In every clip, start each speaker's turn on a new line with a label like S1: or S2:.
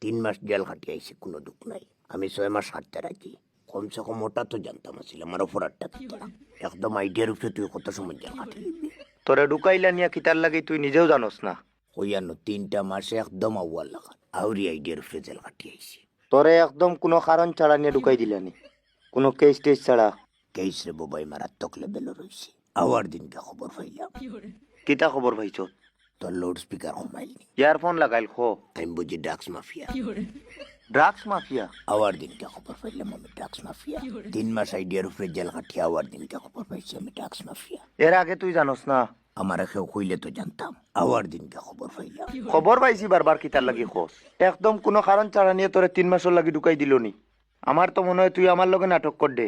S1: 3 মাস jail খাটিয়ে আইছি, কোনো দুঃখ নাই। আমি 6 মাস হাঁটতে রাজি। কমসে কম ওটা তো জানতাম আসিল আমার অপরাধটা কি। একদম আইডিয়ার উপরে তুই কত সময় জেল খাটিয়ে দিবি।
S2: তোরে ঢুকাইলা নিয়া কিতার লাগি তুই নিজেও জানোস না।
S1: হইয়ানো 3টা মাসে একদম আউয়াল লাগান আউরি আইডিয়ার উপরে জেল খাটিয়ে আইছি।
S2: তোরে একদম কোনো কারণ ছাড়া নিয়ে ঢুকাই দিলানি, কোনো কেস টেস ছাড়া।
S1: কেস রে বাবাই মারাত্মক লেভেলের রয়েছে। আওয়ার দিনকে খবর পাইলাম
S2: কিতা খবর পাইছ?
S1: তোর লাউড স্পিকার কমাইলনি।
S2: ইয়ারফোন লাগাইল খো।
S1: আমি বুঝি ড্রাগস মাফিয়া।
S2: Drugs mafia?
S1: আওয়ার দিনকে খবর পাইলাম আমি ড্রাগস মাফিয়া। 3 মাস আইডিয়ার উপরে জেল খাটিয়ে আওয়ার দিনকে খবর পাইছি আমি ড্রাগস মাফিয়া।
S2: এর আগে তুই জানোস না?
S1: আমার কেউ কইলে তো জানতাম। আওয়ার দিনকে খবর পাইলাম।
S2: খবর পাইছি বারবার কিতার লাগি খোস। একদম কোনো কারণ ছাড়া নিয়ে তোরে 3 মাসের লাগি ঢুকাই দিল নি। আমার তো মনে হয় তুই আমার লগে নাটক কর দে।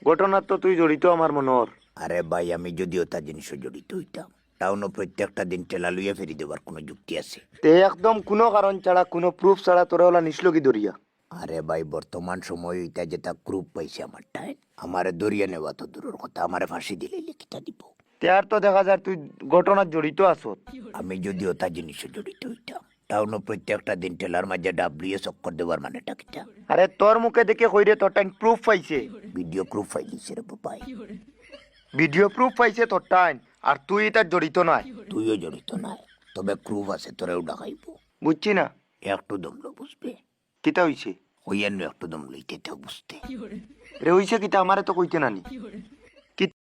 S2: ঘটনার তো তুই জড়িত আমার মনোর।
S1: আরে ভাই আমি যদিও তা জিনিসও জড়িত হইতাম, টাউনও প্রত্যেকটা দিন টেলা লইয়া ফেরি দেবার কোনো যুক্তি আছে?
S2: তে একদম কোনো কারণ ছাড়া কোনো প্রুফ ছাড়া তোরে ওলা নিসলগি দরিয়া।
S1: আরে ভাই বর্তমান সময় হইতা যেটা গ্রুপ পাইছে আমার টাইম, আমারে দরিয়া নেওয়া তো দূরের কথা, আমারে ফাঁসি দিলে লিখিতা দিব।
S2: তে আর তো দেখা যায় তুই ঘটনার জড়িত আসত।
S1: আমি যদিও তা জিনিসও জড়িত হইতাম, টাউনও প্রত্যেকটা দিন টেলার মাঝে ডাবলিয়ে চক্কর দেবার মানেটা কিটা?
S2: আরে তোর মুখে দেখে কইরে তোর টাইম প্রুফ পাইছে।
S1: ভিডিও গ্রুপ ফাইলিছে রে বাবাই।
S2: ভিডিও প্রুফ পাইছে তোর টাইম, আর তুই তার জড়িত নাই।
S1: তুইও জড়িত নাই, তবে গ্রুপ আছে, তোরেও ডাকাইব।
S2: বুঝছি না
S1: একটু দমলো বুঝবে।
S2: কিতা হইছে?
S1: হইয়ান্ন একটু দম লইতে বুঝতে।
S2: রে হইছে কিতা আমারে তো কইতে নানি।